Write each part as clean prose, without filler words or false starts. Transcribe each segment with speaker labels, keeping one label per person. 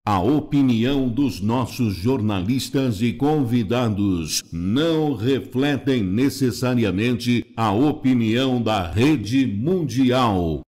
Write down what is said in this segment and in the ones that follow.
Speaker 1: A opinião dos nossos jornalistas e convidados não refletem necessariamente a opinião da rede mundial.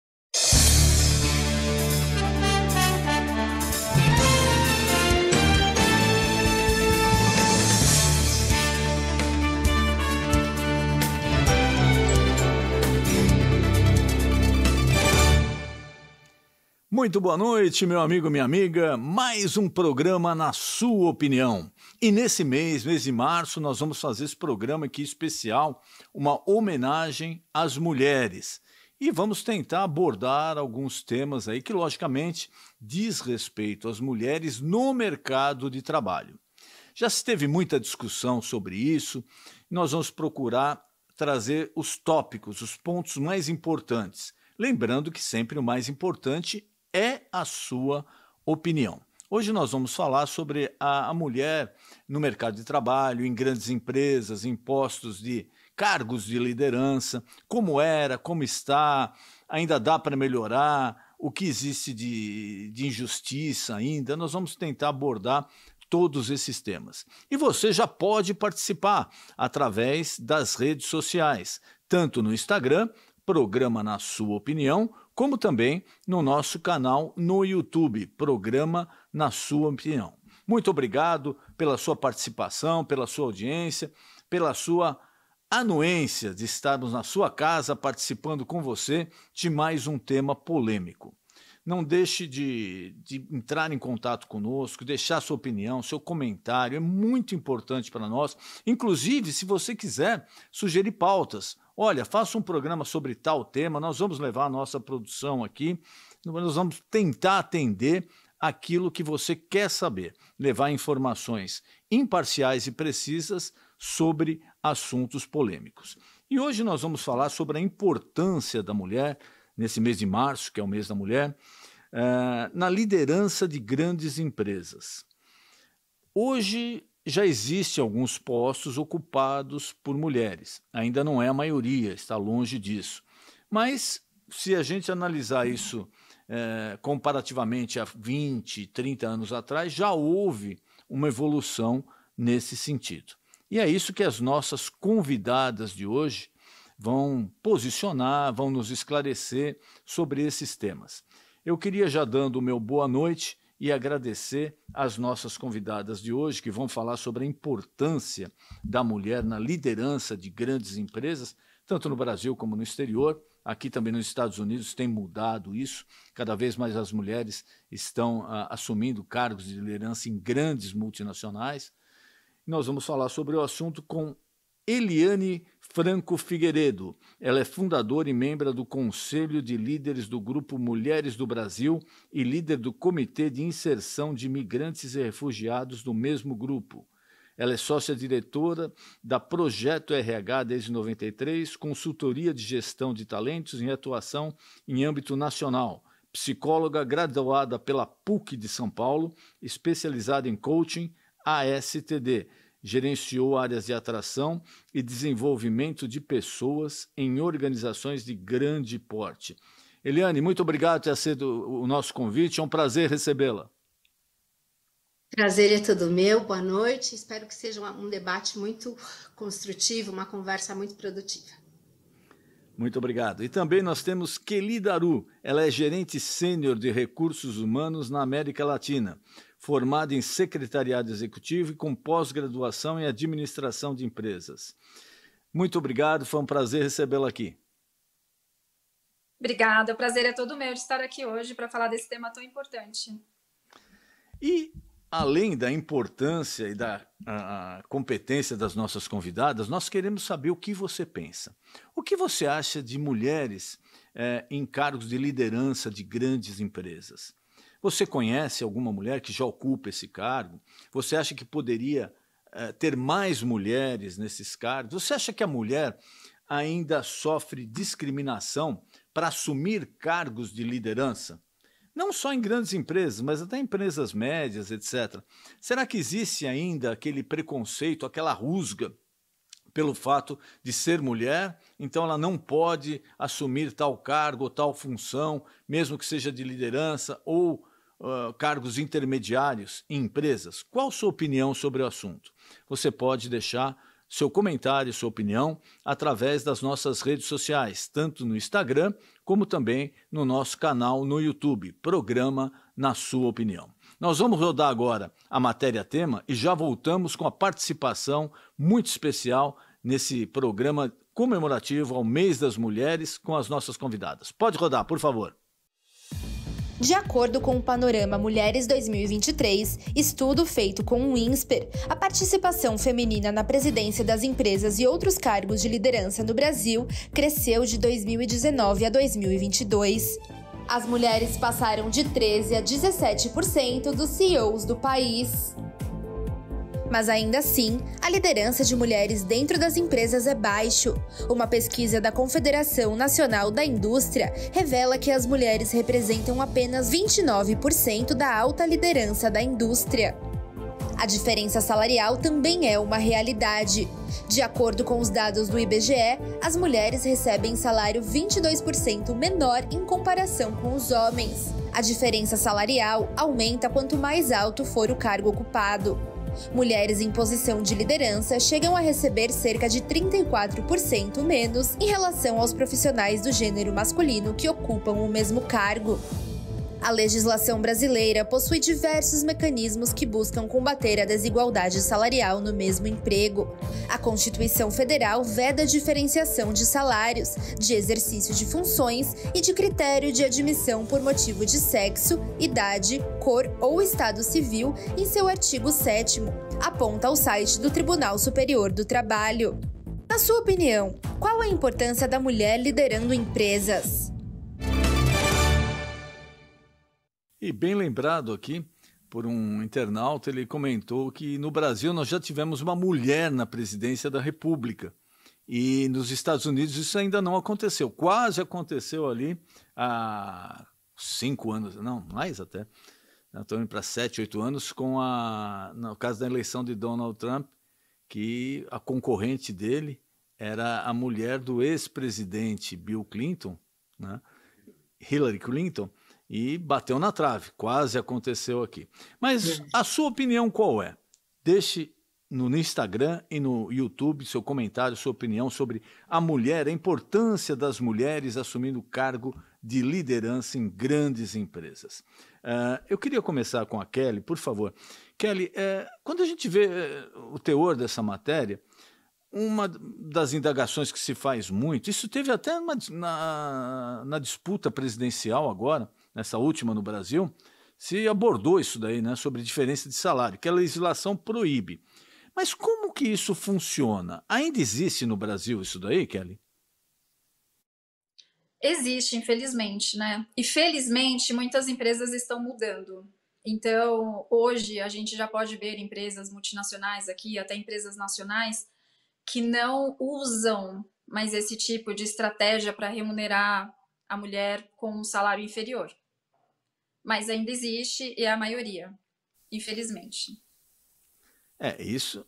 Speaker 2: Muito boa noite, meu amigo, minha amiga. Mais um programa na sua opinião. E nesse mês de março, nós vamos fazer esse programa aqui especial, uma homenagem às mulheres. E vamos tentar abordar alguns temas aí que, logicamente, diz respeito às mulheres no mercado de trabalho. Já se teve muita discussão sobre isso. Nós vamos procurar trazer os tópicos, os pontos mais importantes. Lembrando que sempre o mais importante é a sua opinião. Hoje nós vamos falar sobre a mulher no mercado de trabalho, em grandes empresas, em postos de cargos de liderança, como era, como está, ainda dá para melhorar, o que existe de injustiça ainda. Nós vamos tentar abordar todos esses temas. E você já pode participar através das redes sociais, tanto no Instagram, Programa Na Sua Opinião, como também no nosso canal no YouTube, Programa Na Sua Opinião. Muito obrigado pela sua participação, pela sua audiência, pela sua anuência de estarmos na sua casa participando com você de mais um tema polêmico. Não deixe de entrar em contato conosco, deixar sua opinião, seu comentário, é muito importante para nós. Inclusive, se você quiser sugerir pautas, olha, faça um programa sobre tal tema, nós vamos levar a nossa produção aqui, nós vamos tentar atender aquilo que você quer saber, levar informações imparciais e precisas sobre assuntos polêmicos. E hoje nós vamos falar sobre a importância da mulher, nesse mês de março, que é o mês da mulher, na liderança de grandes empresas. Hoje já existem alguns postos ocupados por mulheres, ainda não é a maioria, está longe disso. Mas se a gente analisar isso comparativamente a 20, 30 anos atrás, já houve uma evolução nesse sentido. E é isso que as nossas convidadas de hoje vão posicionar, vão nos esclarecer sobre esses temas. Eu queria já dando o meu boa noite e agradecer às nossas convidadas de hoje, que vão falar sobre a importância da mulher na liderança de grandes empresas, tanto no Brasil como no exterior. Aqui também nos Estados Unidos tem mudado isso, cada vez mais as mulheres estão assumindo cargos de liderança em grandes multinacionais. Nós vamos falar sobre o assunto com Eliane Franco Figueiredo. Ela é fundadora e membro do Conselho de Líderes do Grupo Mulheres do Brasil e líder do Comitê de Inserção de Migrantes e Refugiados do mesmo grupo. Ela é sócia-diretora da Projeto RH desde 93, consultoria de gestão de talentos em atuação em âmbito nacional, psicóloga graduada pela PUC de São Paulo, especializada em coaching ASTD. Gerenciou áreas de atração e desenvolvimento de pessoas em organizações de grande porte. Eliane, muito obrigado por ter aceito o nosso convite, é um prazer recebê-la.
Speaker 3: Prazer é todo meu, boa noite, espero que seja um debate muito construtivo, uma conversa muito produtiva.
Speaker 2: Muito obrigado. E também nós temos Kelly Daru, ela é gerente sênior de recursos humanos na América Latina, formada em secretariado executivo e com pós-graduação em administração de empresas. Muito obrigado, foi um prazer recebê-la aqui.
Speaker 4: Obrigada, o prazer é todo meu de estar aqui hoje para falar desse tema tão importante.
Speaker 2: E, além da importância e da competência das nossas convidadas, nós queremos saber o que você pensa. O que você acha de mulheres em cargos de liderança de grandes empresas? Você conhece alguma mulher que já ocupa esse cargo? Você acha que poderia ter mais mulheres nesses cargos? Você acha que a mulher ainda sofre discriminação para assumir cargos de liderança? Não só em grandes empresas, mas até em empresas médias, etc. Será que existe ainda aquele preconceito, aquela rusga pelo fato de ser mulher, então ela não pode assumir tal cargo ou tal função, mesmo que seja de liderança ou cargos intermediários em empresas? Qual a sua opinião sobre o assunto? Você pode deixar seu comentário, sua opinião, através das nossas redes sociais, tanto no Instagram, como também no nosso canal no YouTube, Programa Na Sua Opinião. Nós vamos rodar agora a matéria-tema e já voltamos com a participação muito especial nesse programa comemorativo ao Mês das Mulheres com as nossas convidadas. Pode rodar, por favor.
Speaker 5: De acordo com o Panorama Mulheres 2023, estudo feito com o INSPER, a participação feminina na presidência das empresas e outros cargos de liderança no Brasil cresceu de 2019 a 2022. As mulheres passaram de 13% a 17% dos CEOs do país. Mas ainda assim, a liderança de mulheres dentro das empresas é baixo. Uma pesquisa da Confederação Nacional da Indústria revela que as mulheres representam apenas 29% da alta liderança da indústria. A diferença salarial também é uma realidade. De acordo com os dados do IBGE, as mulheres recebem salário 22% menor em comparação com os homens. A diferença salarial aumenta quanto mais alto for o cargo ocupado. Mulheres em posição de liderança chegam a receber cerca de 34% menos em relação aos profissionais do gênero masculino que ocupam o mesmo cargo. A legislação brasileira possui diversos mecanismos que buscam combater a desigualdade salarial no mesmo emprego. A Constituição Federal veda a diferenciação de salários, de exercício de funções e de critério de admissão por motivo de sexo, idade, cor ou estado civil em seu artigo 7º, aponta ao site do Tribunal Superior do Trabalho. Na sua opinião, qual a importância da mulher liderando empresas?
Speaker 2: E bem lembrado aqui por um internauta, ele comentou que no Brasil nós já tivemos uma mulher na presidência da República. E nos Estados Unidos isso ainda não aconteceu. Quase aconteceu ali há 5 anos, não, mais até. Estou indo para 7, 8 anos, no caso da eleição de Donald Trump, que a concorrente dele era a mulher do ex-presidente Bill Clinton, né? Hillary Clinton, e bateu na trave, quase aconteceu aqui. Mas a sua opinião qual é? Deixe no Instagram e no YouTube seu comentário, sua opinião sobre a mulher, a importância das mulheres assumindo o cargo de liderança em grandes empresas. Eu queria começar com a Kelly, por favor. Kelly, quando a gente vê o teor dessa matéria, uma das indagações que se faz muito, isso teve até na disputa presidencial agora, nessa última no Brasil, se abordou isso daí, né, sobre diferença de salário, que a legislação proíbe. Mas como que isso funciona? Ainda existe no Brasil isso daí, Kelly?
Speaker 4: Existe, infelizmente, né? E felizmente muitas empresas estão mudando. Então, hoje a gente já pode ver empresas multinacionais aqui, até empresas nacionais, que não usam mais esse tipo de estratégia para remunerar a mulher com um salário inferior. Mas ainda existe e é a maioria, infelizmente.
Speaker 2: Isso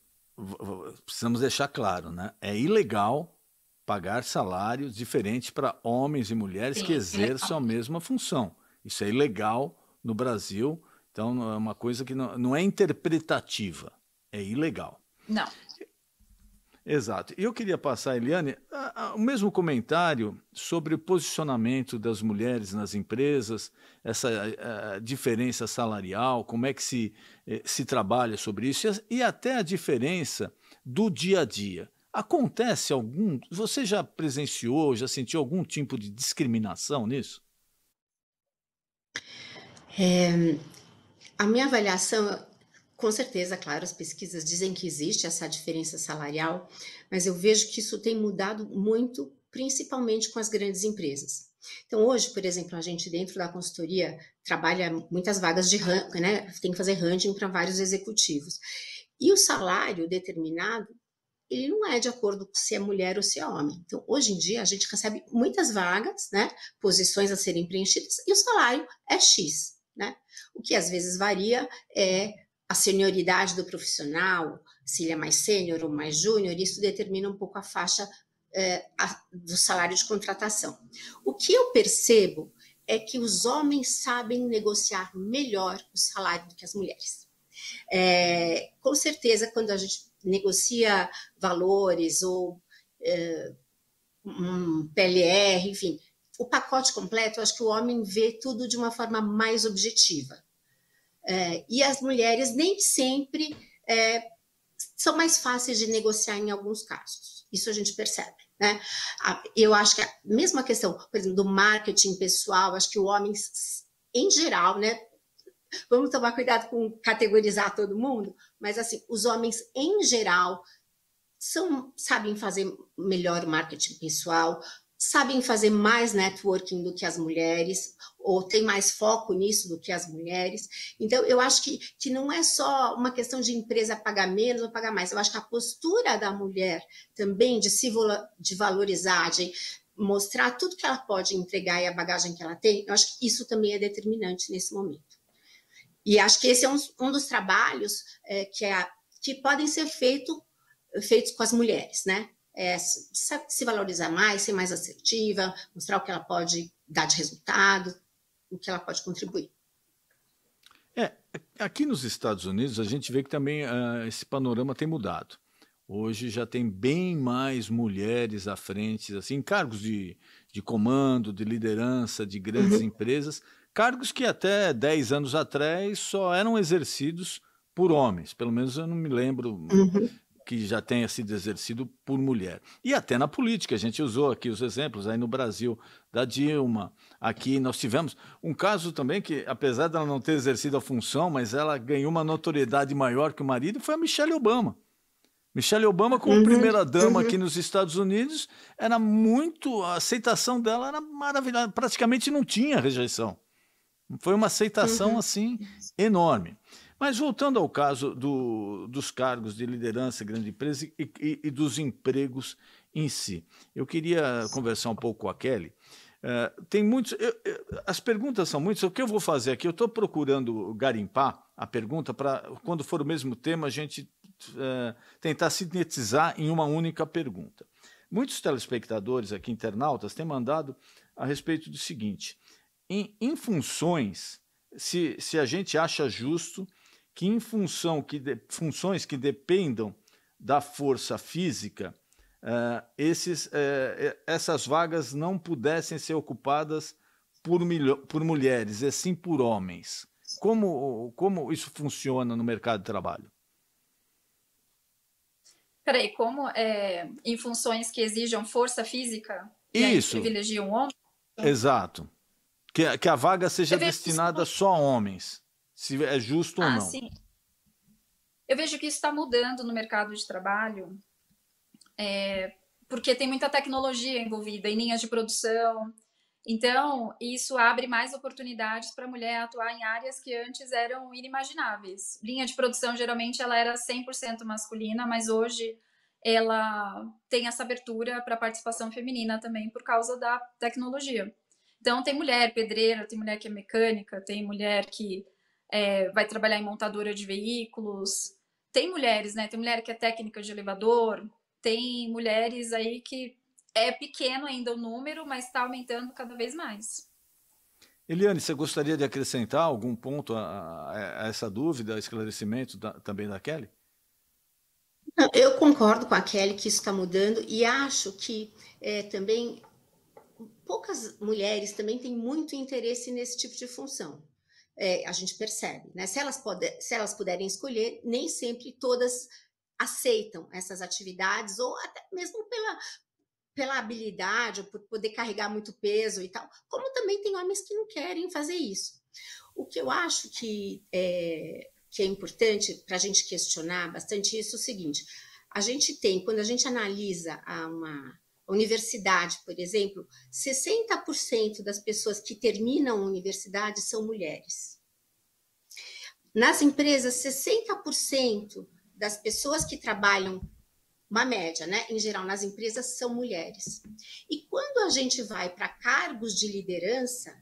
Speaker 2: precisamos deixar claro, né? É ilegal pagar salários diferentes para homens e mulheres que exerçam a mesma função. Isso é ilegal no Brasil, então é uma coisa que não é interpretativa, é ilegal.
Speaker 4: Não.
Speaker 2: Exato. E eu queria passar, Eliane, o mesmo comentário sobre o posicionamento das mulheres nas empresas, essa diferença salarial, como é que se trabalha sobre isso e até a diferença do dia a dia. Acontece você já presenciou, já sentiu algum tipo de discriminação nisso?
Speaker 3: A minha avaliação, com certeza, claro, as pesquisas dizem que existe essa diferença salarial, mas eu vejo que isso tem mudado muito, principalmente com as grandes empresas. Então, hoje, por exemplo, a gente dentro da consultoria trabalha muitas vagas de ranking, né? Tem que fazer ranking para vários executivos. E o salário determinado, ele não é de acordo com se é mulher ou se é homem. Então, hoje em dia, a gente recebe muitas vagas, né? Posições a serem preenchidas, e o salário é X, né? O que às vezes varia é a senioridade do profissional, se ele é mais sênior ou mais júnior, isso determina um pouco a faixa do salário de contratação. O que eu percebo é que os homens sabem negociar melhor o salário do que as mulheres. Com certeza, quando a gente negocia valores ou um PLR, enfim, o pacote completo, eu acho que o homem vê tudo de uma forma mais objetiva. E as mulheres nem sempre são mais fáceis de negociar em alguns casos. Isso a gente percebe, né? Eu acho que mesmo a questão, por exemplo, do marketing pessoal, acho que o homem, em geral, né? Vamos tomar cuidado com categorizar todo mundo, mas assim, os homens, em geral, sabem fazer melhor o marketing pessoal, sabem fazer mais networking do que as mulheres, ou tem mais foco nisso do que as mulheres. Então, eu acho que não é só uma questão de empresa pagar menos ou pagar mais. Eu acho que a postura da mulher também de valorizar, de mostrar tudo que ela pode entregar e a bagagem que ela tem, eu acho que isso também é determinante nesse momento. E acho que esse é um dos trabalhos que podem ser feitos com as mulheres, né? Se valorizar mais, ser mais assertiva, mostrar o que ela pode dar de resultado, o que ela pode contribuir.
Speaker 2: Aqui nos Estados Unidos a gente vê que também esse panorama tem mudado. Hoje já tem bem mais mulheres à frente, assim, cargos de comando, de liderança, de grandes empresas, cargos que até 10 anos atrás só eram exercidos por homens, pelo menos eu não me lembro que já tenha sido exercido por mulher. E até na política, a gente usou aqui os exemplos, aí no Brasil, da Dilma, aqui nós tivemos um caso também que, apesar dela não ter exercido a função, mas ela ganhou uma notoriedade maior que o marido, foi a Michelle Obama. Michelle Obama, como primeira-dama aqui nos Estados Unidos, a aceitação dela era maravilhosa, praticamente não tinha rejeição. Foi uma aceitação, assim, enorme. Mas voltando ao caso dos cargos de liderança, grande empresa e dos empregos em si, eu queria conversar um pouco com a Kelly. Tem muitos. As perguntas são muitas. O que eu vou fazer aqui? Eu estou procurando garimpar a pergunta para, quando for o mesmo tema, a gente tentar sintetizar em uma única pergunta. Muitos telespectadores aqui, internautas, têm mandado a respeito do seguinte: em funções, se a gente acha justo que em funções que dependam da força física, essas vagas não pudessem ser ocupadas por mulheres, e sim por homens. Como isso funciona no mercado de trabalho?
Speaker 4: Peraí, como em funções que exijam força física e
Speaker 2: isso.
Speaker 4: Aí privilegiam homens?
Speaker 2: Exato. Que a vaga seja destinada só a homens, se é justo ou não.
Speaker 4: Sim. Eu vejo que isso está mudando no mercado de trabalho, porque tem muita tecnologia envolvida em linhas de produção. Então, isso abre mais oportunidades para a mulher atuar em áreas que antes eram inimagináveis. Linha de produção, geralmente, ela era 100% masculina, mas hoje ela tem essa abertura para a participação feminina também por causa da tecnologia. Então, tem mulher pedreira, tem mulher que é mecânica, tem mulher que vai trabalhar em montadora de veículos. Tem mulheres, né? Tem mulher que é técnica de elevador, tem mulheres aí que é pequeno ainda o número, mas está aumentando cada vez mais.
Speaker 2: Eliane, você gostaria de acrescentar algum ponto a essa dúvida, esclarecimento também da Kelly?
Speaker 3: Eu concordo com a Kelly que isso está mudando e acho que também poucas mulheres também têm muito interesse nesse tipo de função. A gente percebe, né? Se elas puderem escolher, nem sempre todas aceitam essas atividades, ou até mesmo pela habilidade, ou por poder carregar muito peso e tal, como também tem homens que não querem fazer isso. O que eu acho que é importante para a gente questionar bastante isso é o seguinte: a gente tem, quando a gente analisa uma universidade, por exemplo, 60% das pessoas que terminam a universidade são mulheres. Nas empresas, 60% das pessoas que trabalham, uma média, né? Em geral, nas empresas, são mulheres. E quando a gente vai para cargos de liderança,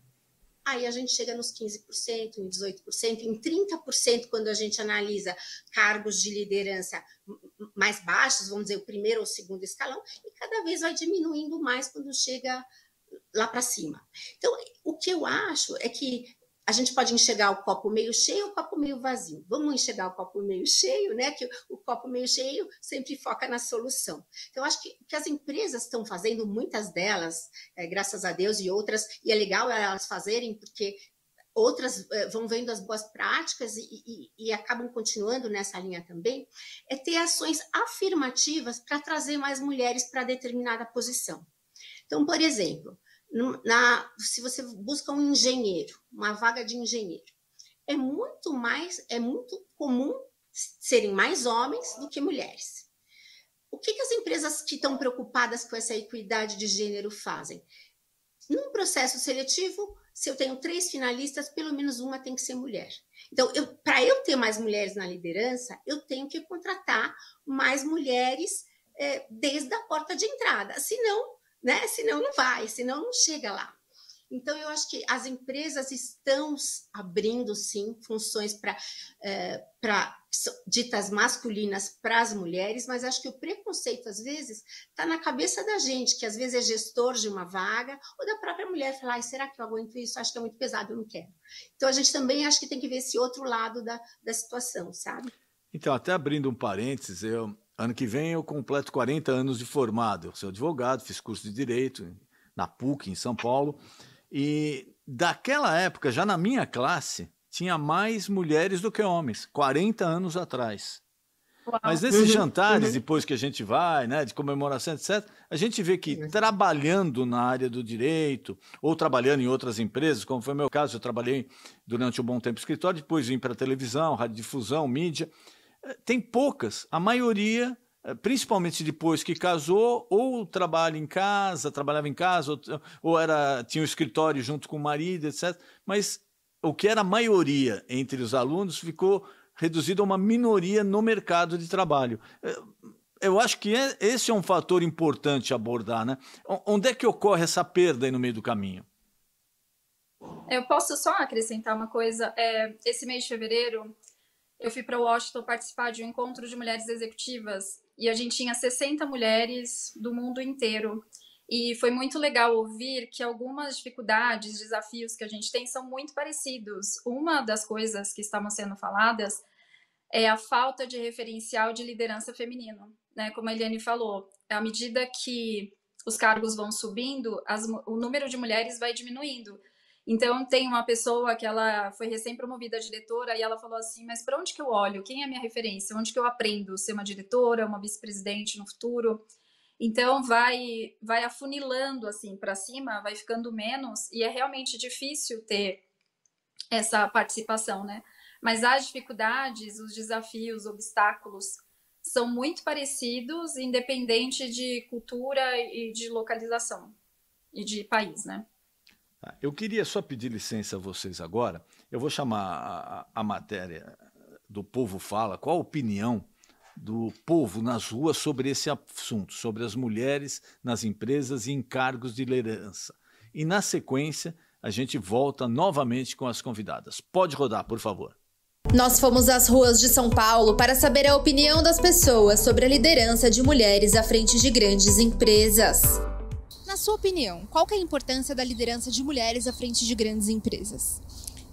Speaker 3: aí a gente chega nos 15%, em 18%, em 30% quando a gente analisa cargos de liderança mais baixos, vamos dizer, o primeiro ou o segundo escalão, e cada vez vai diminuindo mais quando chega lá para cima. Então, o que eu acho é que a gente pode enxergar o copo meio cheio ou o copo meio vazio. Vamos enxergar o copo meio cheio, né? Que o copo meio cheio sempre foca na solução. Então, acho que o que as empresas estão fazendo, muitas delas, graças a Deus, e outras, e é legal elas fazerem, porque outras vão vendo as boas práticas e acabam continuando nessa linha também, é ter ações afirmativas para trazer mais mulheres para determinada posição. Então, por exemplo, se você busca um engenheiro, uma vaga de engenheiro, é muito comum serem mais homens do que mulheres. O que as empresas que estão preocupadas com essa equidade de gênero fazem? Num processo seletivo, se eu tenho 3 finalistas, pelo menos uma tem que ser mulher. Então, para eu ter mais mulheres na liderança, eu tenho que contratar mais mulheres desde a porta de entrada. Senão, né? Senão não vai, senão não chega lá. Então, eu acho que as empresas estão abrindo, sim, funções para ditas masculinas para as mulheres, mas acho que o preconceito, às vezes, está na cabeça da gente, que às vezes é gestor de uma vaga, ou da própria mulher falar, será que eu aguento isso? Acho que é muito pesado, eu não quero. Então, a gente também acho que tem que ver esse outro lado da situação, sabe?
Speaker 2: Então, até abrindo um parênteses, ano que vem eu completo 40 anos de formado. Eu sou advogado, fiz curso de Direito na PUC, em São Paulo, e daquela época, já na minha classe, tinha mais mulheres do que homens, 40 anos atrás. Uau. Mas nesses jantares, depois que a gente vai, né, de comemoração, etc., a gente vê que trabalhando na área do direito, ou trabalhando em outras empresas, como foi o meu caso, eu trabalhei durante um bom tempo no escritório, depois vim para a televisão, radiodifusão, mídia, tem poucas, a maioria, principalmente depois que casou, ou trabalhava em casa, ou tinha um escritório junto com o marido, etc., mas o que era a maioria entre os alunos ficou reduzido a uma minoria no mercado de trabalho. Eu acho que esse é um fator importante a abordar, né? Onde é que ocorre essa perda aí no meio do caminho?
Speaker 4: Eu posso só acrescentar uma coisa. Esse mês de fevereiro, eu fui para Washington participar de um encontro de mulheres executivas e a gente tinha 60 mulheres do mundo inteiro. E foi muito legal ouvir que algumas dificuldades, desafios que a gente tem são muito parecidos. Uma das coisas que estavam sendo faladas é a falta de referencial de liderança feminino, né? Como a Eliane falou, à medida que os cargos vão subindo, o número de mulheres vai diminuindo. Então, tem uma pessoa que ela foi recém-promovida a diretora e ela falou assim, mas para onde que eu olho? Quem é a minha referência? Onde que eu aprendo? Ser uma diretora, uma vice-presidente no futuro? Então, vai afunilando assim para cima, vai ficando menos e é realmente difícil ter essa participação, né? Mas as dificuldades, os desafios, obstáculos são muito parecidos, independente de cultura e de localização e de país, né?
Speaker 2: Eu queria só pedir licença a vocês agora. Eu vou chamar a matéria do Povo Fala. Qual a opinião do povo nas ruas sobre esse assunto, sobre as mulheres nas empresas e em cargos de liderança? E, na sequência, a gente volta novamente com as convidadas. Pode rodar, por favor.
Speaker 5: Nós fomos às ruas de São Paulo para saber a opinião das pessoas sobre a liderança de mulheres à frente de grandes empresas. Na sua opinião, qual que é a importância da liderança de mulheres à frente de grandes empresas?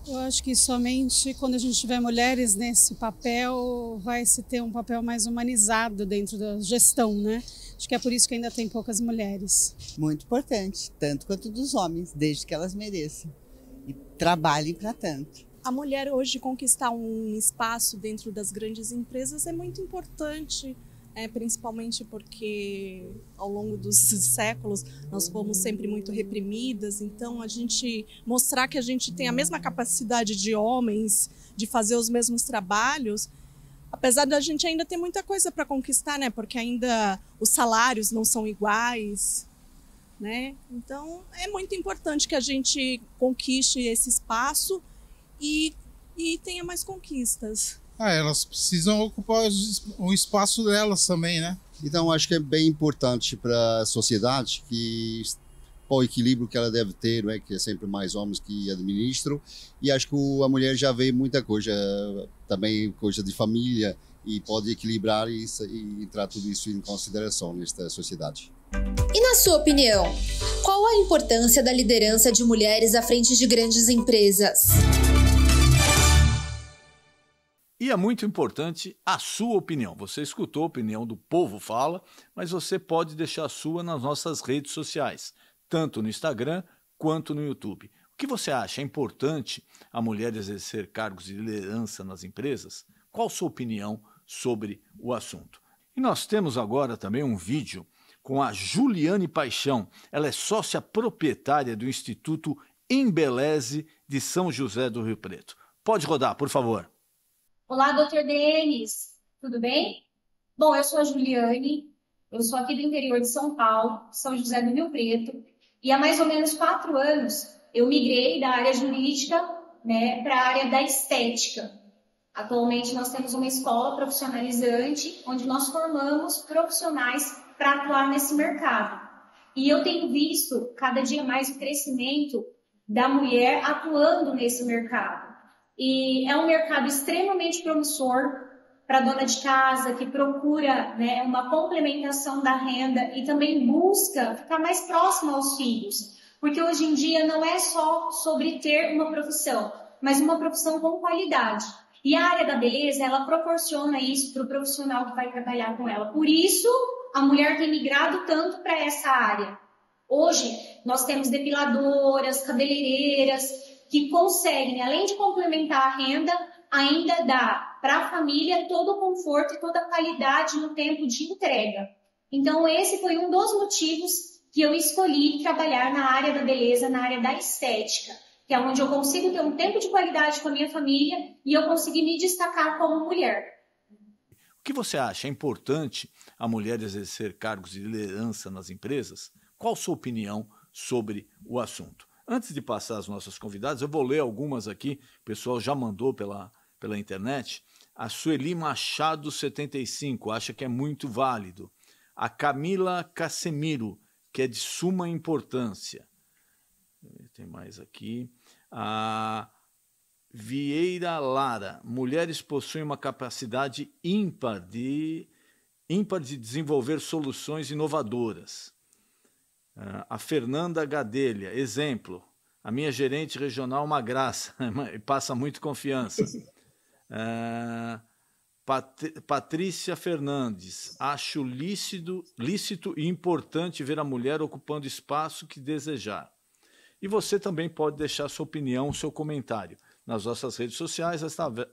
Speaker 6: Eu acho que somente quando a gente tiver mulheres nesse papel, vai se ter um papel mais humanizado dentro da gestão, né? Acho que é por isso que ainda tem poucas mulheres.
Speaker 7: Muito importante, tanto quanto dos homens, desde que elas mereçam e trabalhem para tanto.
Speaker 8: A mulher hoje conquistar um espaço dentro das grandes empresas é muito importante, principalmente porque ao longo dos séculos nós fomos sempre muito reprimidas, então a gente mostrar que a gente tem a mesma capacidade de homens de fazer os mesmos trabalhos, apesar da gente ainda ter muita coisa para conquistar, né? Porque ainda os salários não são iguais, né? Então é muito importante que a gente conquiste esse espaço e tenha mais conquistas.
Speaker 9: Elas precisam ocupar o espaço delas também, né?
Speaker 10: Então, acho que é bem importante para a sociedade que o equilíbrio que ela deve ter, né? Que é sempre mais homens que administram. E acho que a mulher já vê muita coisa, também coisa de família, e pode equilibrar e entrar tudo isso em consideração nesta sociedade.
Speaker 5: E na sua opinião, qual a importância da liderança de mulheres à frente de grandes empresas?
Speaker 2: E é muito importante a sua opinião. Você escutou a opinião do Povo Fala, mas você pode deixar a sua nas nossas redes sociais, tanto no Instagram quanto no YouTube. O que você acha? É importante a mulher exercer cargos de liderança nas empresas? Qual a sua opinião sobre o assunto? E nós temos agora também um vídeo com a Juliane Paixão. Ela é sócia proprietária do Instituto Embeleze de São José do Rio Preto. Pode rodar, por favor.
Speaker 11: Olá, Dr. Denis, tudo bem? Bom, eu sou a Juliane, eu sou aqui do interior de São Paulo, São José do Rio Preto, e há mais ou menos 4 anos eu migrei da área jurídica, né, para a área da estética. Atualmente nós temos uma escola profissionalizante, onde nós formamos profissionais para atuar nesse mercado. E eu tenho visto cada dia mais o crescimento da mulher atuando nesse mercado. E é um mercado extremamente promissor para a dona de casa, que procura, né, uma complementação da renda e também busca ficar mais próxima aos filhos. Porque hoje em dia não é só sobre ter uma profissão, mas uma profissão com qualidade. E a área da beleza, ela proporciona isso para o profissional que vai trabalhar com ela. Por isso, a mulher tem migrado tanto para essa área. Hoje, nós temos depiladoras, cabeleireiras, que conseguem, além de complementar a renda, ainda dar para a família todo o conforto e toda a qualidade no tempo de entrega. Então, esse foi um dos motivos que eu escolhi trabalhar na área da beleza, na área da estética, que é onde eu consigo ter um tempo de qualidade com a minha família e eu consegui me destacar como mulher.
Speaker 2: O que você acha? É importante a mulher exercer cargos de liderança nas empresas? Qual a sua opinião sobre o assunto? Antes de passar as nossas convidadas, eu vou ler algumas aqui, o pessoal já mandou pela internet. A Sueli Machado, 75, acha que é muito válido. A Camila Casemiro, que é de suma importância. Tem mais aqui. A Vieira Lara, mulheres possuem uma capacidade ímpar de desenvolver soluções inovadoras. A Fernanda Gadelha, exemplo, a minha gerente regional uma graça, passa muito confiança. Patrícia Fernandes, acho lícito e importante ver a mulher ocupando espaço que desejar. E você também pode deixar sua opinião, seu comentário nas nossas redes sociais,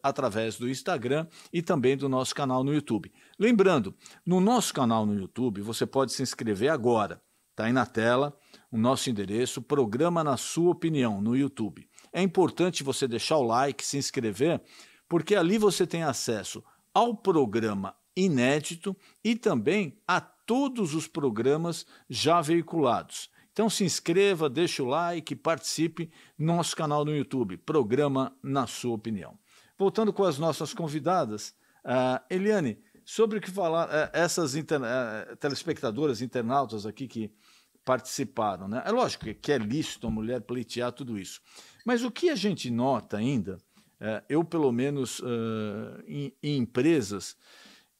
Speaker 2: através do Instagram e também do nosso canal no YouTube. Lembrando, no nosso canal no YouTube, você pode se inscrever agora. Está aí na tela o nosso endereço, Programa na Sua Opinião, no YouTube. É importante você deixar o like, se inscrever, porque ali você tem acesso ao programa inédito e também a todos os programas já veiculados. Então se inscreva, deixe o like, participe no nosso canal no YouTube, Programa na Sua Opinião. Voltando com as nossas convidadas, Eliane, sobre o que falar, essas telespectadoras, internautas aqui que participaram, né? É lógico que é lícito a mulher pleitear tudo isso, mas o que a gente nota ainda, eu pelo menos em empresas,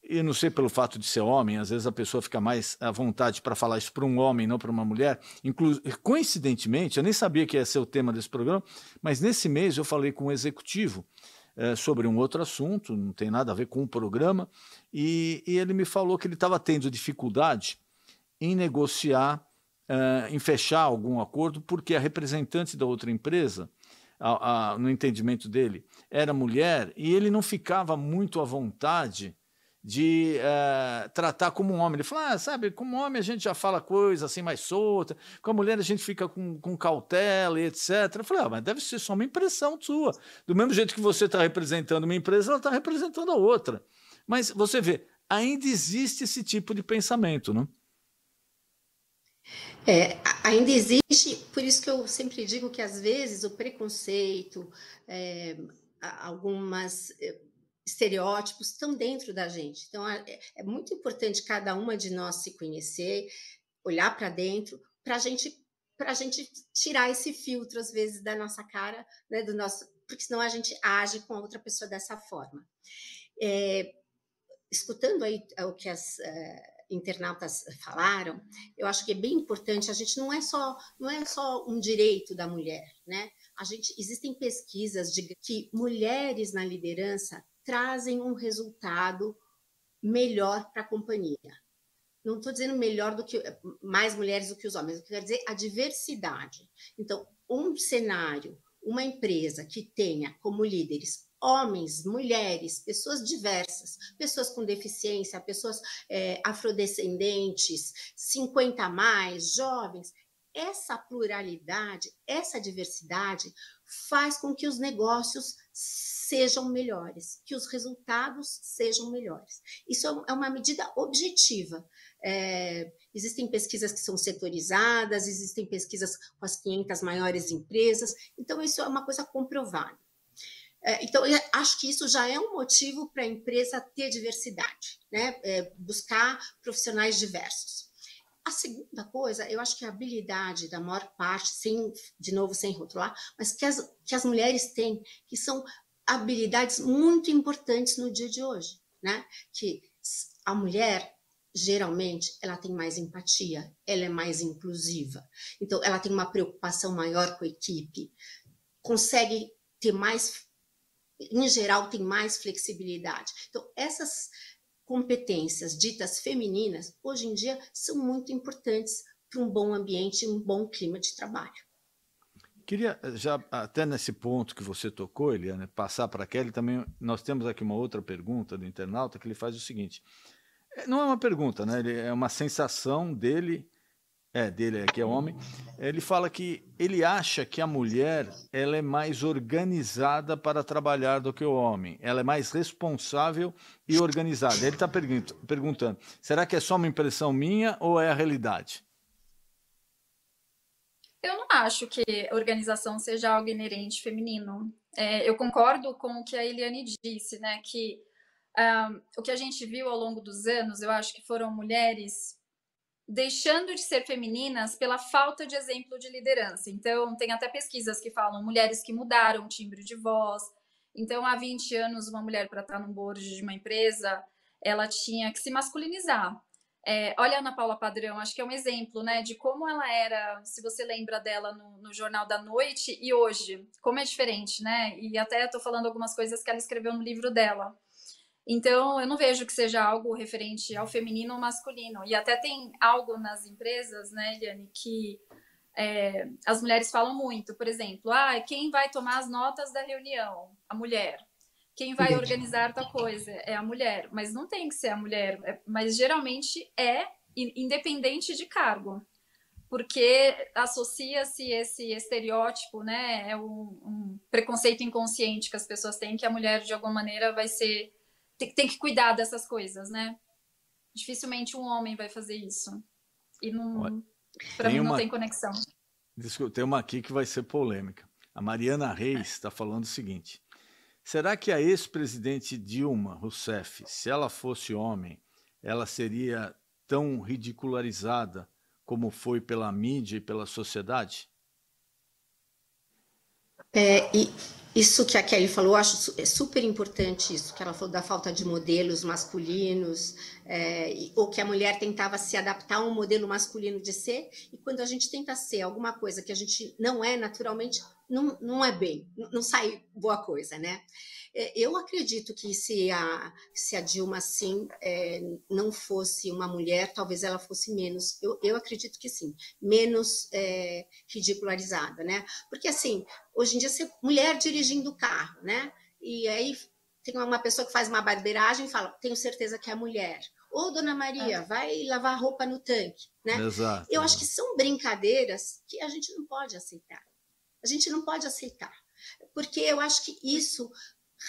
Speaker 2: eu não sei pelo fato de ser homem, às vezes a pessoa fica mais à vontade para falar isso para um homem, não para uma mulher. Coincidentemente, eu nem sabia que ia ser o tema desse programa, mas nesse mês eu falei com um executivo sobre um outro assunto, não tem nada a ver com o programa, e ele me falou que ele estava tendo dificuldade em negociar, em fechar algum acordo, porque a representante da outra empresa, no entendimento dele, era mulher, e ele não ficava muito à vontade de tratar como um homem. Ele falou, sabe, como homem a gente já fala coisa assim mais solta, com a mulher a gente fica com cautela e etc. Eu falei, mas deve ser só uma impressão sua. Do mesmo jeito que você está representando uma empresa, ela está representando a outra. Mas você vê, ainda existe esse tipo de pensamento, não?
Speaker 3: Ainda existe, por isso que eu sempre digo que às vezes o preconceito, algumas estereótipos estão dentro da gente. Então, é muito importante cada uma de nós se conhecer, olhar para dentro, para a gente tirar esse filtro, às vezes, da nossa cara, né, porque senão a gente age com a outra pessoa dessa forma. Escutando aí o que as internautas falaram, eu acho que é bem importante. A gente não é só um direito da mulher, né? Existem pesquisas de que mulheres na liderança trazem um resultado melhor para a companhia. Não estou dizendo mais mulheres do que os homens, eu quero dizer a diversidade. Então, um cenário, uma empresa que tenha como líderes homens, mulheres, pessoas diversas, pessoas com deficiência, pessoas afrodescendentes, 50 a mais, jovens, essa pluralidade, essa diversidade faz com que os negócios sejam melhores, que os resultados sejam melhores. Isso é uma medida objetiva. Existem pesquisas que são setorizadas, existem pesquisas com as 500 maiores empresas, então isso é uma coisa comprovada. Então, eu acho que isso já é um motivo para a empresa ter diversidade, né? Buscar profissionais diversos. A segunda coisa, eu acho que a habilidade da maior parte, de novo, sem rotular, mas que as mulheres têm, que são habilidades muito importantes no dia de hoje, né? Que a mulher, geralmente, ela tem mais empatia, ela é mais inclusiva, então ela tem uma preocupação maior com a equipe, consegue ter mais, em geral, tem mais flexibilidade. Então, essas competências ditas femininas, hoje em dia, são muito importantes para um bom ambiente e um bom clima de trabalho.
Speaker 2: Queria, já até nesse ponto que você tocou, Eliane, passar para a Kelly também. Nós temos aqui uma outra pergunta do internauta que ele faz o seguinte: não é uma pergunta, né? É uma sensação dele, que é homem. Ele fala que ele acha que a mulher ela é mais organizada para trabalhar do que o homem. Ela é mais responsável e organizada. Ele está perguntando, será que é só uma impressão minha ou é a realidade?
Speaker 4: Eu não acho que organização seja algo inerente feminino. Eu concordo com o que a Eliane disse, né? Que o que a gente viu ao longo dos anos, eu acho que foram mulheres deixando de ser femininas pela falta de exemplo de liderança. Então, tem até pesquisas que falam mulheres que mudaram o timbre de voz. Então, há 20 anos, uma mulher, para estar no board de uma empresa, ela tinha que se masculinizar. Olha a Ana Paula Padrão, acho que é um exemplo, né, de como ela era, se você lembra dela no Jornal da Noite, e hoje, como é diferente, né? E até estou falando algumas coisas que ela escreveu no livro dela. Então, eu não vejo que seja algo referente ao feminino ou masculino. E até tem algo nas empresas, né, Eliane, que as mulheres falam muito. Por exemplo, quem vai tomar as notas da reunião? A mulher. Quem vai organizar tal coisa? É a mulher. Mas não tem que ser a mulher. Mas geralmente independente de cargo. Porque associa-se esse estereótipo, né? É um preconceito inconsciente que as pessoas têm, que a mulher, de alguma maneira, vai ser... Tem que cuidar dessas coisas, né? Dificilmente um homem vai fazer isso. E para mim não tem conexão.
Speaker 2: Desculpa, tem uma aqui que vai ser polêmica. A Mariana Reis está falando o seguinte: será que a ex-presidente Dilma Rousseff, se ela fosse homem, ela seria tão ridicularizada como foi pela mídia e pela sociedade?
Speaker 3: E isso que a Kelly falou, eu acho super importante isso, que ela falou da falta de modelos masculinos, ou que a mulher tentava se adaptar a um modelo masculino de ser, e quando a gente tenta ser alguma coisa que a gente não é naturalmente, não é bem, não sai boa coisa, né? Eu acredito que se a Dilma, sim, não fosse uma mulher, talvez ela fosse menos, eu acredito que sim, menos ridicularizada, né? Porque, assim, hoje em dia, você mulher dirigindo o carro, né? E aí tem uma pessoa que faz uma barbeiragem e fala, tenho certeza que é a mulher. Ou, Dona Maria, vai lavar roupa no tanque, né?
Speaker 2: Exato.
Speaker 3: Eu acho que são brincadeiras que a gente não pode aceitar. A gente não pode aceitar, porque eu acho que isso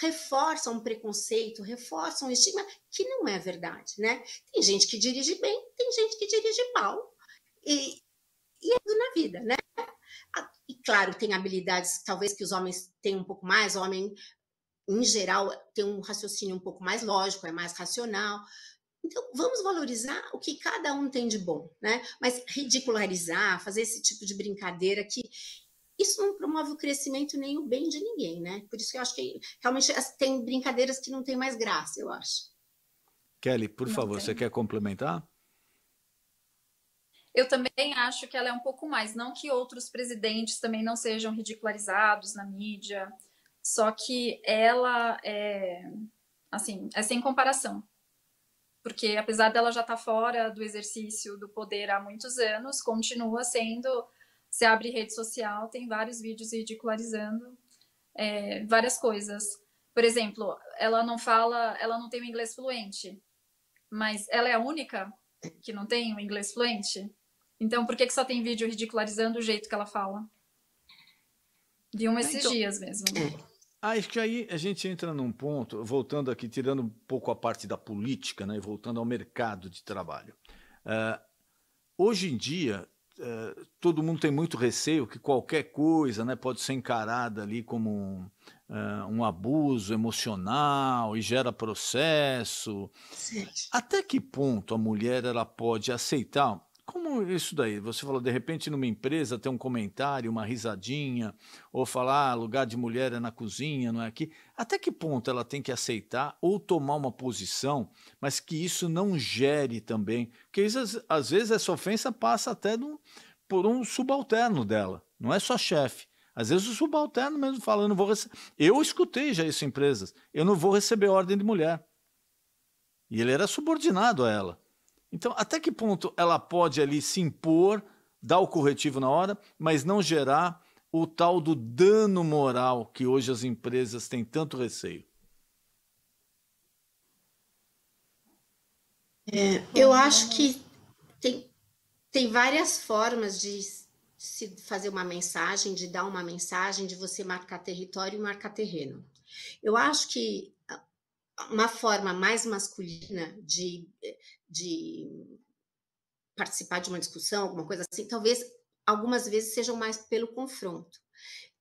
Speaker 3: reforça um preconceito, reforça um estigma que não é verdade, né? Tem gente que dirige bem, tem gente que dirige mal, e é tudo na vida, né? E claro, tem habilidades talvez que os homens têm um pouco mais, o homem, em geral, tem um raciocínio um pouco mais lógico, é mais racional. Então, vamos valorizar o que cada um tem de bom, né? Mas ridicularizar, fazer esse tipo de brincadeira que isso não promove o crescimento nem o bem de ninguém, né? Por isso que eu acho que realmente tem brincadeiras que não tem mais graça, eu acho.
Speaker 2: Kelly, por favor, você quer complementar?
Speaker 4: Eu também acho que ela é um pouco mais, não que outros presidentes também não sejam ridicularizados na mídia, só que ela é, assim, é sem comparação. Porque apesar dela já estar fora do exercício do poder há muitos anos, continua sendo, você abre rede social, tem vários vídeos ridicularizando várias coisas. Por exemplo, ela não tem o inglês fluente, mas ela é a única que não tem o inglês fluente? Então, por que só tem vídeo ridicularizando o jeito que ela fala? Vi esses dias mesmo.
Speaker 2: Acho que aí a gente entra num ponto, voltando aqui, tirando um pouco a parte da política, né, e voltando ao mercado de trabalho. Hoje em dia, todo mundo tem muito receio que qualquer coisa, né, pode ser encarada ali como um abuso emocional e gera processo.
Speaker 3: Sim.
Speaker 2: Até que ponto a mulher ela pode aceitar? Como isso daí? Você falou, de repente, numa empresa tem um comentário, uma risadinha, ou falar, lugar de mulher é na cozinha, não é aqui. Até que ponto ela tem que aceitar ou tomar uma posição, mas que isso não gere também? Porque isso, às vezes essa ofensa passa até por um subalterno dela, não é só chefe. Às vezes o subalterno mesmo fala, eu não vou receber. Eu escutei já isso em empresas, eu não vou receber ordem de mulher. E ele era subordinado a ela. Então, até que ponto ela pode ali se impor, dar o corretivo na hora, mas não gerar o tal do dano moral que hoje as empresas têm tanto receio?
Speaker 3: Eu acho que tem várias formas de se fazer uma mensagem, de dar uma mensagem, de você marcar território e marcar terreno. Eu acho que uma forma mais masculina de participar de uma discussão, alguma coisa assim, talvez algumas vezes sejam mais pelo confronto.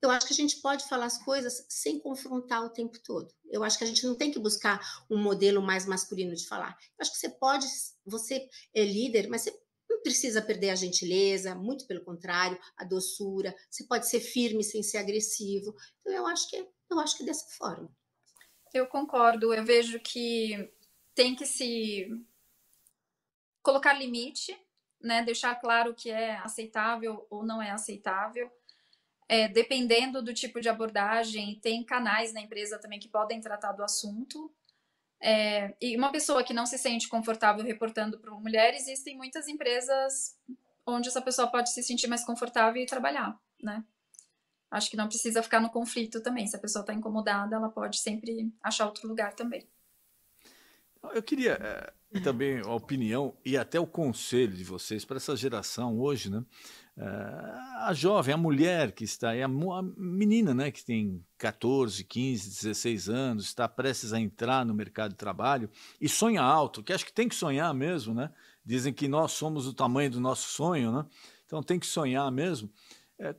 Speaker 3: Eu acho que a gente pode falar as coisas sem confrontar o tempo todo. Eu acho que a gente não tem que buscar um modelo mais masculino de falar. Eu acho que você é líder, mas você não precisa perder a gentileza, muito pelo contrário, a doçura. Você pode ser firme sem ser agressivo. Então eu acho que é dessa forma.
Speaker 4: Eu concordo, eu vejo que tem que se colocar limite, né? Deixar claro o que é aceitável ou não é aceitável. Dependendo do tipo de abordagem, tem canais na empresa também que podem tratar do assunto. E uma pessoa que não se sente confortável reportando para uma mulher, existem muitas empresas onde essa pessoa pode se sentir mais confortável e trabalhar, né? Acho que não precisa ficar no conflito também. Se a pessoa está incomodada, ela pode sempre achar outro lugar também.
Speaker 2: Eu queria também a opinião e até o conselho de vocês para essa geração hoje, né? A jovem, a mulher que está aí, a menina, né, que tem 14, 15, 16 anos, está prestes a entrar no mercado de trabalho e sonha alto, que acho que tem que sonhar mesmo, né? Dizem que nós somos o tamanho do nosso sonho, né? Então tem que sonhar mesmo.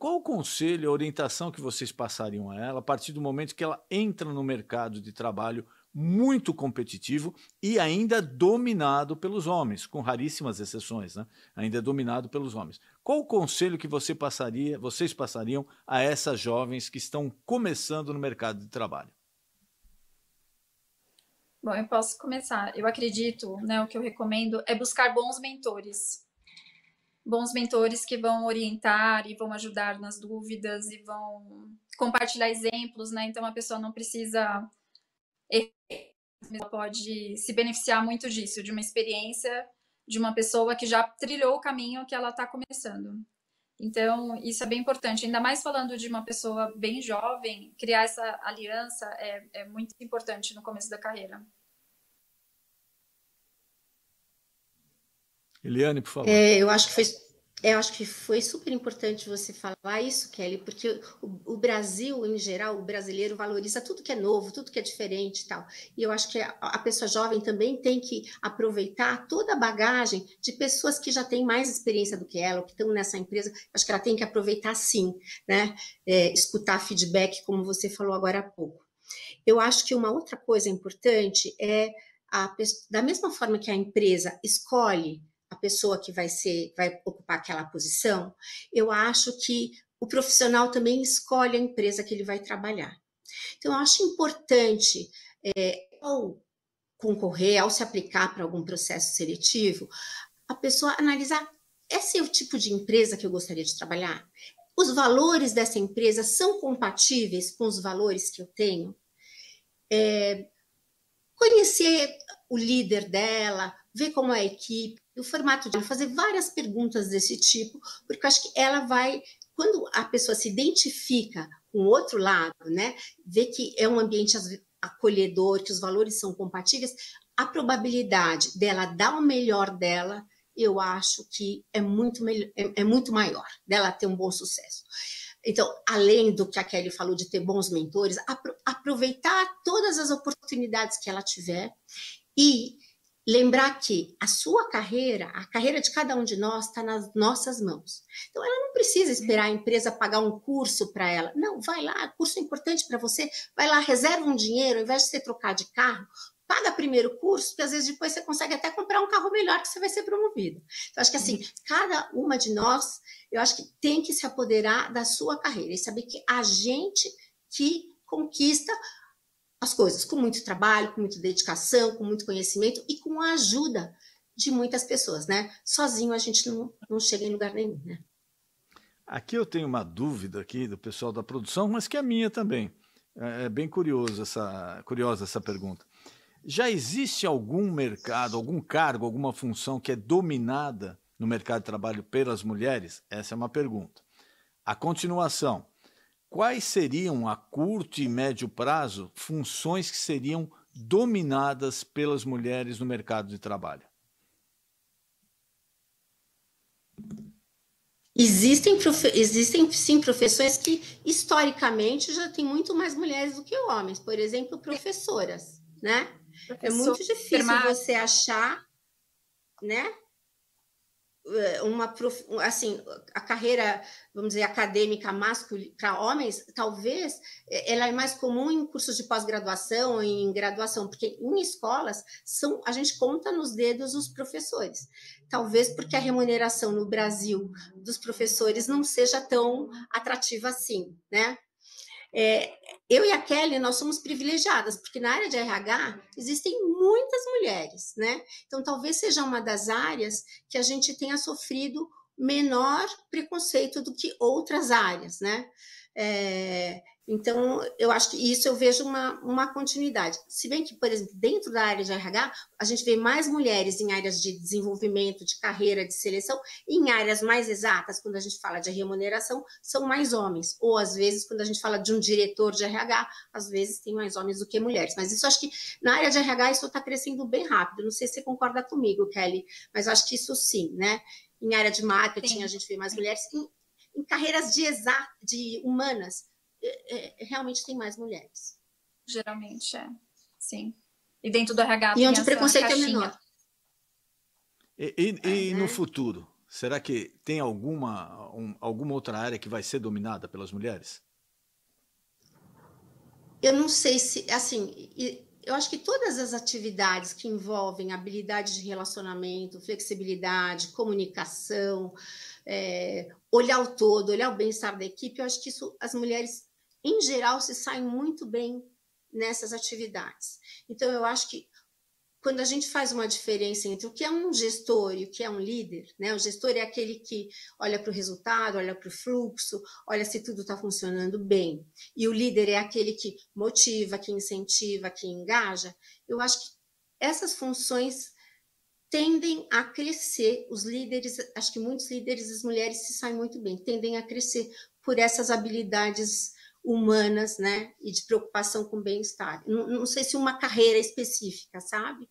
Speaker 2: Qual o conselho, a orientação que vocês passariam a ela a partir do momento que ela entra no mercado de trabalho muito competitivo e ainda dominado pelos homens, com raríssimas exceções, né? Ainda dominado pelos homens. Qual o conselho que vocês passariam a essas jovens que estão começando no mercado de trabalho?
Speaker 4: Bom, eu posso começar. Eu acredito, né, o que eu recomendo é buscar bons mentores. Bons mentores que vão orientar e vão ajudar nas dúvidas e vão compartilhar exemplos, né? Então a pessoa não precisa, ela pode se beneficiar muito disso, de uma experiência de uma pessoa que já trilhou o caminho que ela está começando. Então isso é bem importante, ainda mais falando de uma pessoa bem jovem, criar essa aliança é muito importante no começo da carreira.
Speaker 2: Eliane, por favor.
Speaker 3: Eu acho que foi super importante você falar isso, Kelly, porque o Brasil, em geral, o brasileiro valoriza tudo que é novo, tudo que é diferente e tal. E eu acho que a pessoa jovem também tem que aproveitar toda a bagagem de pessoas que já têm mais experiência do que ela, ou que estão nessa empresa. Acho que ela tem que aproveitar sim, né? Escutar feedback, como você falou agora há pouco. Eu acho que uma outra coisa importante é, da mesma forma que a empresa escolhe a pessoa que vai ocupar aquela posição, eu acho que o profissional também escolhe a empresa que ele vai trabalhar. Então, eu acho importante, ao concorrer, ao se aplicar para algum processo seletivo, a pessoa analisar esse é o tipo de empresa que eu gostaria de trabalhar? Os valores dessa empresa são compatíveis com os valores que eu tenho? Conhecer o líder dela, ver como é a equipe, o formato de fazer várias perguntas desse tipo, porque eu acho que ela vai, quando a pessoa se identifica com o outro lado, né, ver que é um ambiente acolhedor, que os valores são compatíveis, a probabilidade dela dar o melhor dela, eu acho que é muito maior, dela ter um bom sucesso. Então, além do que a Kelly falou de ter bons mentores, aproveitar todas as oportunidades que ela tiver e lembrar que a sua carreira, a carreira de cada um de nós está nas nossas mãos. Então, ela não precisa esperar a empresa pagar um curso para ela. Não, vai lá, curso é importante para você, vai lá, reserva um dinheiro, ao invés de você trocar de carro, paga primeiro o curso, porque às vezes depois você consegue até comprar um carro melhor que você vai ser promovido. Então, acho que assim, cada uma de nós, eu acho que tem que se apoderar da sua carreira e saber que a gente que conquista as coisas com muito trabalho, com muita dedicação, com muito conhecimento e com a ajuda de muitas pessoas, né? Sozinho a gente não chega em lugar nenhum, né?
Speaker 2: Aqui eu tenho uma dúvida aqui do pessoal da produção, mas que é minha também. É bem curiosa essa pergunta. Já existe algum mercado, algum cargo, alguma função que é dominada no mercado de trabalho pelas mulheres? Essa é uma pergunta. A continuação. Quais seriam, a curto e médio prazo, funções que seriam dominadas pelas mulheres no mercado de trabalho?
Speaker 3: Existem sim profissões que, historicamente, já tem muito mais mulheres do que homens. Por exemplo, professoras, né? É muito difícil você achar, né? Assim, a carreira, vamos dizer, acadêmica masculina para homens, talvez ela é mais comum em cursos de pós-graduação ou em graduação, porque em escolas a gente conta nos dedos os professores. Talvez porque a remuneração no Brasil dos professores não seja tão atrativa assim, né? Eu e a Kelly, nós somos privilegiadas, porque na área de RH existem muitas mulheres, né? Então, talvez seja uma das áreas que a gente tenha sofrido menor preconceito do que outras áreas, né? Então, eu acho que isso eu vejo uma continuidade. Se bem que, por exemplo, dentro da área de RH, a gente vê mais mulheres em áreas de desenvolvimento, de carreira, de seleção, e em áreas mais exatas, quando a gente fala de remuneração, são mais homens. Ou, às vezes, quando a gente fala de um diretor de RH, às vezes tem mais homens do que mulheres. Mas isso, acho que na área de RH, isso está crescendo bem rápido. Não sei se você concorda comigo, Kelly, mas eu acho que isso sim, né? Em área de marketing, sim, a gente vê mais mulheres. Em carreiras de humanas, realmente tem mais mulheres.
Speaker 4: Geralmente, sim. E dentro do RH
Speaker 3: e onde o preconceito é menor.
Speaker 2: E no futuro, será que tem alguma outra área que vai ser dominada pelas mulheres?
Speaker 3: Eu não sei se, assim, eu acho que todas as atividades que envolvem habilidade de relacionamento, flexibilidade, comunicação, olhar o todo, olhar o bem-estar da equipe, eu acho que isso, as mulheres, em geral, se saem muito bem nessas atividades. Então, eu acho que quando a gente faz uma diferença entre o que é um gestor e o que é um líder, né? O gestor é aquele que olha para o resultado, olha para o fluxo, olha se tudo está funcionando bem. E o líder é aquele que motiva, que incentiva, que engaja. Eu acho que essas funções tendem a crescer. Os líderes, acho que muitos líderes, as mulheres se saem muito bem, tendem a crescer por essas habilidades humanas, né, e de preocupação com o bem-estar. Não sei se uma carreira específica, sabe?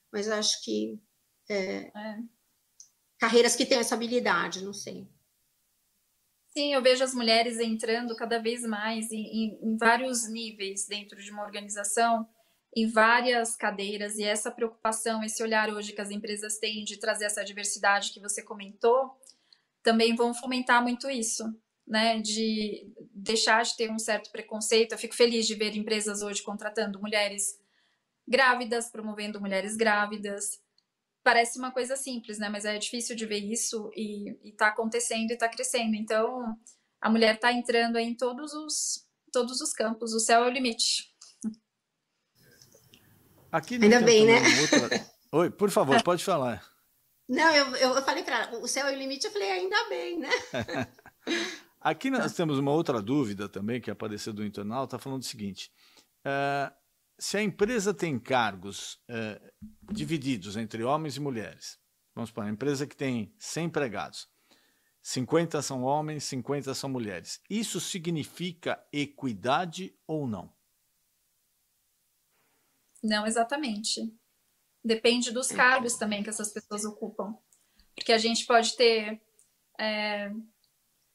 Speaker 3: Mas eu acho que carreiras que têm essa habilidade, não sei.
Speaker 4: Sim, eu vejo as mulheres entrando cada vez mais em vários níveis dentro de uma organização, em várias cadeiras, e essa preocupação, esse olhar hoje que as empresas têm de trazer essa diversidade que você comentou, também vão fomentar muito isso, né, de deixar de ter um certo preconceito. Eu fico feliz de ver empresas hoje contratando mulheres grávidas, promovendo mulheres grávidas. Parece uma coisa simples, né, mas é difícil de ver isso e está acontecendo e está crescendo. Então, a mulher está entrando aí em todos os campos, o céu é o limite.
Speaker 2: Aqui
Speaker 3: ainda bem, né?
Speaker 2: Oi, por favor, pode falar.
Speaker 3: Não, eu falei para ela, o céu é o limite, eu falei, ainda bem, né?
Speaker 2: Aqui nós temos uma outra dúvida também que apareceu do internauta, está falando o seguinte, se a empresa tem cargos divididos entre homens e mulheres, vamos supor, uma empresa que tem 100 empregados, 50 são homens, 50 são mulheres, isso significa equidade ou não?
Speaker 4: Não exatamente. Depende dos cargos também que essas pessoas ocupam. Porque a gente pode ter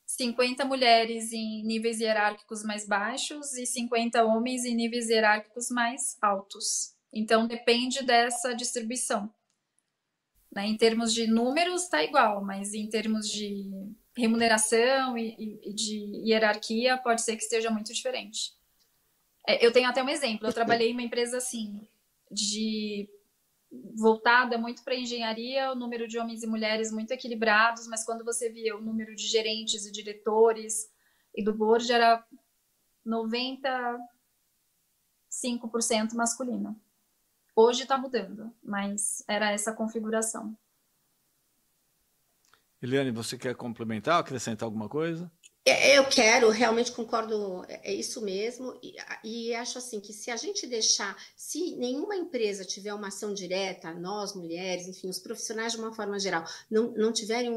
Speaker 4: 50 mulheres em níveis hierárquicos mais baixos e 50 homens em níveis hierárquicos mais altos. Então, depende dessa distribuição. Né? Em termos de números, está igual, mas em termos de remuneração e de hierarquia, pode ser que esteja muito diferente. Eu tenho até um exemplo. Eu trabalhei em uma empresa assim, voltada muito para engenharia, o número de homens e mulheres muito equilibrados, mas quando você via o número de gerentes e diretores e do board era 95% masculino. Hoje está mudando, mas era essa configuração.
Speaker 2: Eliane, você quer complementar, acrescentar alguma coisa?
Speaker 3: Eu quero, realmente concordo, é isso mesmo, e acho assim que se a gente deixar, se nenhuma empresa tiver uma ação direta, nós mulheres, enfim, os profissionais de uma forma geral, não tiverem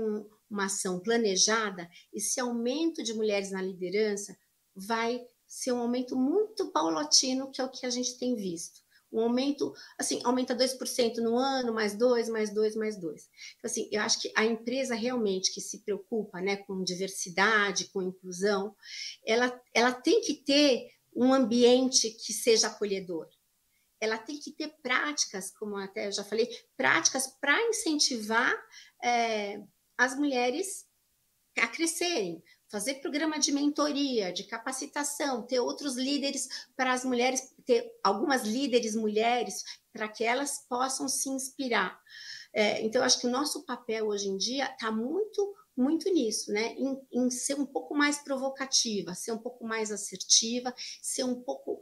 Speaker 3: uma ação planejada, esse aumento de mulheres na liderança vai ser um aumento muito paulatino, que é o que a gente tem visto. Um aumento, assim, aumenta 2% no ano, mais 2, mais 2, mais 2. Então, assim, eu acho que a empresa realmente que se preocupa, né, com diversidade, com inclusão, ela tem que ter um ambiente que seja acolhedor. Ela tem que ter práticas, como até eu já falei, práticas para incentivar as mulheres a crescerem. Fazer programa de mentoria, de capacitação, ter outros líderes para as mulheres, ter algumas líderes mulheres para que elas possam se inspirar. Então, eu acho que o nosso papel hoje em dia está muito, muito nisso, né? Em ser um pouco mais provocativa, ser um pouco mais assertiva, ser um pouco...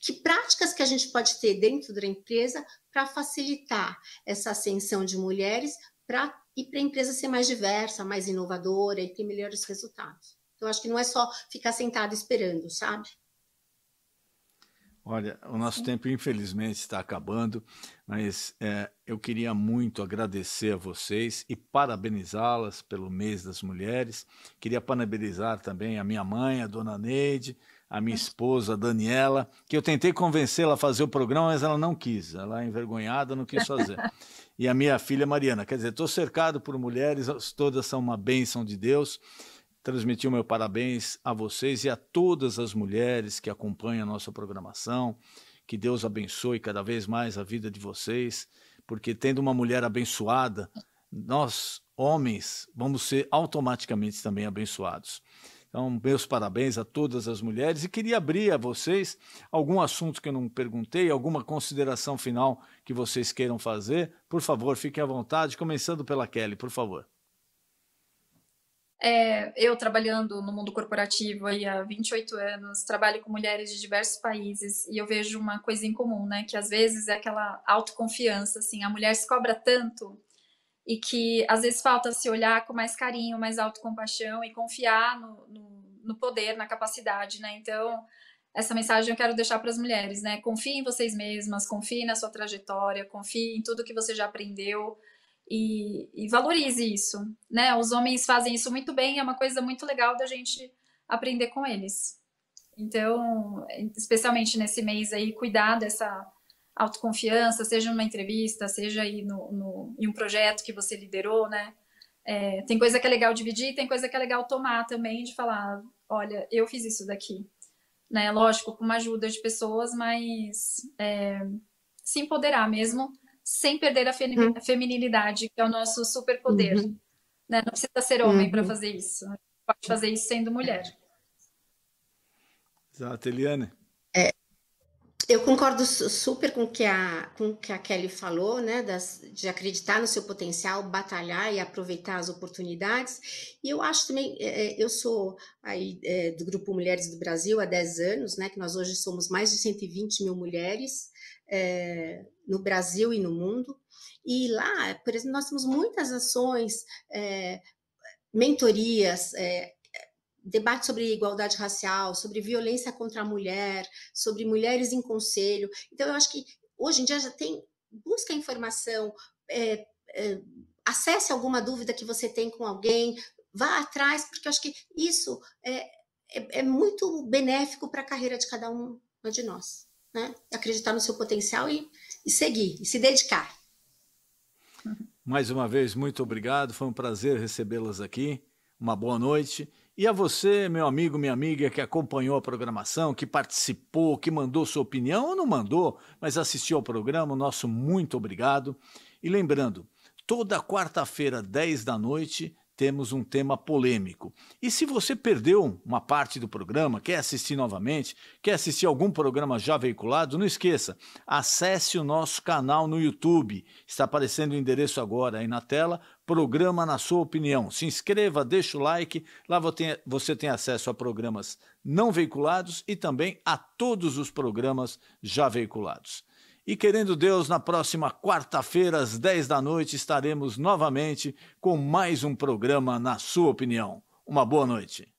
Speaker 3: Que práticas que a gente pode ter dentro da empresa para facilitar essa ascensão de mulheres e para a empresa ser mais diversa, mais inovadora e ter melhores resultados. Então, acho que não é só ficar sentado esperando, sabe?
Speaker 2: Olha, o nosso tempo, infelizmente, está acabando, mas eu queria muito agradecer a vocês e parabenizá-las pelo mês das mulheres. Queria parabenizar também a minha mãe, a dona Neide, a minha esposa, a Daniela, que eu tentei convencê-la a fazer o programa, mas ela não quis. Ela, envergonhada, não quis fazer. E a minha filha Mariana. Quer dizer, estou cercado por mulheres, todas são uma bênção de Deus. Transmitir o meu parabéns a vocês e a todas as mulheres que acompanham a nossa programação. Que Deus abençoe cada vez mais a vida de vocês, porque tendo uma mulher abençoada, nós, homens, vamos ser automaticamente também abençoados. Então, meus parabéns a todas as mulheres e queria abrir a vocês algum assunto que eu não perguntei, alguma consideração final que vocês queiram fazer. Por favor, fiquem à vontade, começando pela Kelly, por favor.
Speaker 4: Eu trabalhando no mundo corporativo aí há 28 anos, trabalho com mulheres de diversos países e eu vejo uma coisa em comum, né? Que às vezes é aquela autoconfiança, assim, a mulher se cobra tanto e que às vezes falta se olhar com mais carinho, mais autocompaixão e confiar no poder, na capacidade, né? Então, essa mensagem eu quero deixar para as mulheres, né? Confie em vocês mesmas, confie na sua trajetória, confie em tudo que você já aprendeu e valorize isso, né? Os homens fazem isso muito bem, é uma coisa muito legal da gente aprender com eles. Então, especialmente nesse mês aí, cuidar dessa autoconfiança, seja numa entrevista, seja aí em um projeto que você liderou, né? Tem coisa que é legal dividir, tem coisa que é legal tomar também, de falar, olha, eu fiz isso daqui, né? Lógico, com uma ajuda de pessoas, mas se empoderar mesmo, sem perder a feminilidade, que é o nosso superpoder, né? Não precisa ser homem para fazer isso, pode fazer isso sendo mulher.
Speaker 2: Exato, Eliane.
Speaker 3: Eu concordo super com o que a Kelly falou, né, de acreditar no seu potencial, batalhar e aproveitar as oportunidades. E eu acho também, eu sou aí do Grupo Mulheres do Brasil há 10 anos, né, que nós hoje somos mais de 120 mil mulheres no Brasil e no mundo. E lá, por exemplo, nós temos muitas ações, mentorias, debate sobre igualdade racial, sobre violência contra a mulher, sobre mulheres em conselho. Então, eu acho que hoje em dia já tem, busca informação, acesse alguma dúvida que você tem com alguém, vá atrás, porque eu acho que isso é muito benéfico para a carreira de cada uma de nós, né? Acreditar no seu potencial e seguir, e se dedicar.
Speaker 2: Mais uma vez, muito obrigado, foi um prazer recebê-las aqui, uma boa noite. E a você, meu amigo, minha amiga, que acompanhou a programação, que participou, que mandou sua opinião ou não mandou, mas assistiu ao programa, nosso muito obrigado. E lembrando, toda quarta-feira, 10 da noite, temos um tema polêmico. E se você perdeu uma parte do programa, quer assistir novamente, quer assistir algum programa já veiculado, não esqueça, acesse o nosso canal no YouTube. Está aparecendo o endereço agora aí na tela, Programa na Sua Opinião. Se inscreva, deixa o like, lá você tem acesso a programas não veiculados e também a todos os programas já veiculados. E querendo Deus, na próxima quarta-feira, às 10 da noite, estaremos novamente com mais um programa Na Sua Opinião. Uma boa noite.